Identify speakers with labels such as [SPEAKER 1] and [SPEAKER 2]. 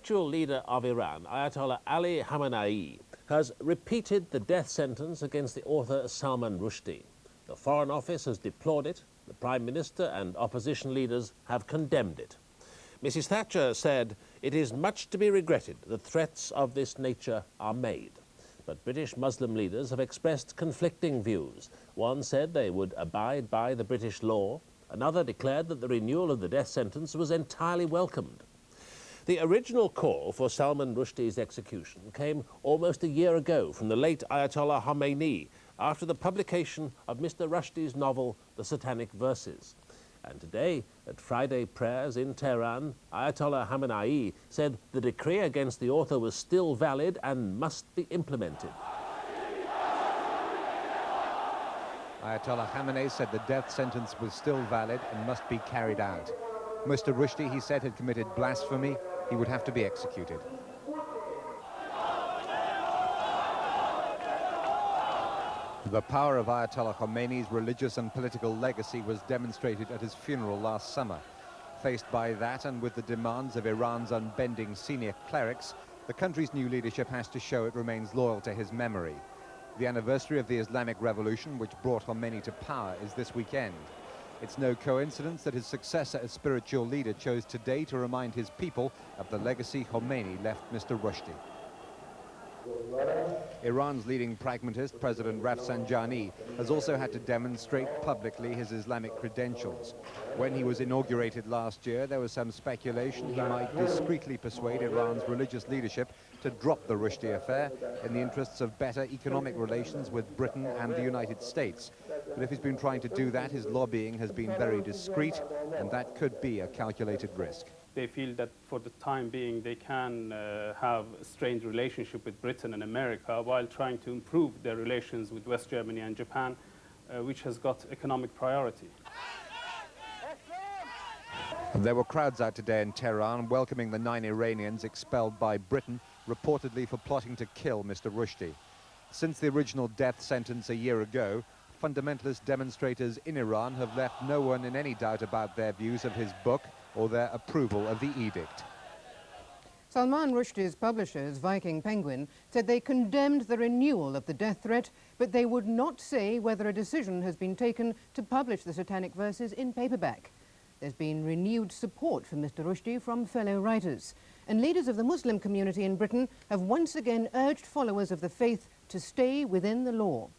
[SPEAKER 1] spiritual leader of Iran, Ayatollah Ali Khamenei, has repeated the death sentence against the author Salman Rushdie. The Foreign Office has deplored it. The Prime Minister and opposition leaders have condemned it. Mrs. Thatcher said, "It is much to be regretted that threats of this nature are made." But British Muslim leaders have expressed conflicting views. One said they would abide by the British law. Another declared that the renewal of the death sentence was entirely welcomed. The original call for Salman Rushdie's execution came almost a year ago from the late Ayatollah Khamenei after the publication of Mr. Rushdie's novel, The Satanic Verses. And today, at Friday prayers in Tehran, Ayatollah Khamenei said the decree against the author was still valid and must be implemented.
[SPEAKER 2] Ayatollah Khamenei said the death sentence was still valid and must be carried out. Mr. Rushdie, he said, had committed blasphemy. He would have to be executed. The power of Ayatollah Khomeini's religious and political legacy was demonstrated at his funeral last summer. Faced by that and with the demands of Iran's unbending senior clerics, the country's new leadership has to show it remains loyal to his memory. The anniversary of the Islamic Revolution, which brought Khomeini to power, is this weekend. It's no coincidence that his successor as spiritual leader chose today to remind his people of the legacy Khomeini left Mr. Rushdie. Iran's leading pragmatist, President Rafsanjani, has also had to demonstrate publicly his Islamic credentials. When he was inaugurated last year, there was some speculation he might discreetly persuade Iran's religious leadership to drop the Rushdie affair in the interests of better economic relations with Britain and the United States. But if he's been trying to do that, his lobbying has been very discreet, and that could be a calculated risk.
[SPEAKER 3] They feel that for the time being they can have a strained relationship with Britain and America while trying to improve their relations with West Germany and Japan, which has got economic priority.
[SPEAKER 2] There were crowds out today in Tehran welcoming the 9 Iranians expelled by Britain, reportedly for plotting to kill Mr. Rushdie. Since the original death sentence a year ago, fundamentalist demonstrators in Iran have left no one in any doubt about their views of his book or their approval of the edict.
[SPEAKER 4] Salman Rushdie's publishers, Viking Penguin, said they condemned the renewal of the death threat, but they would not say whether a decision has been taken to publish the Satanic Verses in paperback. There's been renewed support for Mr. Rushdie from fellow writers, and leaders of the Muslim community in Britain have once again urged followers of the faith to stay within the law.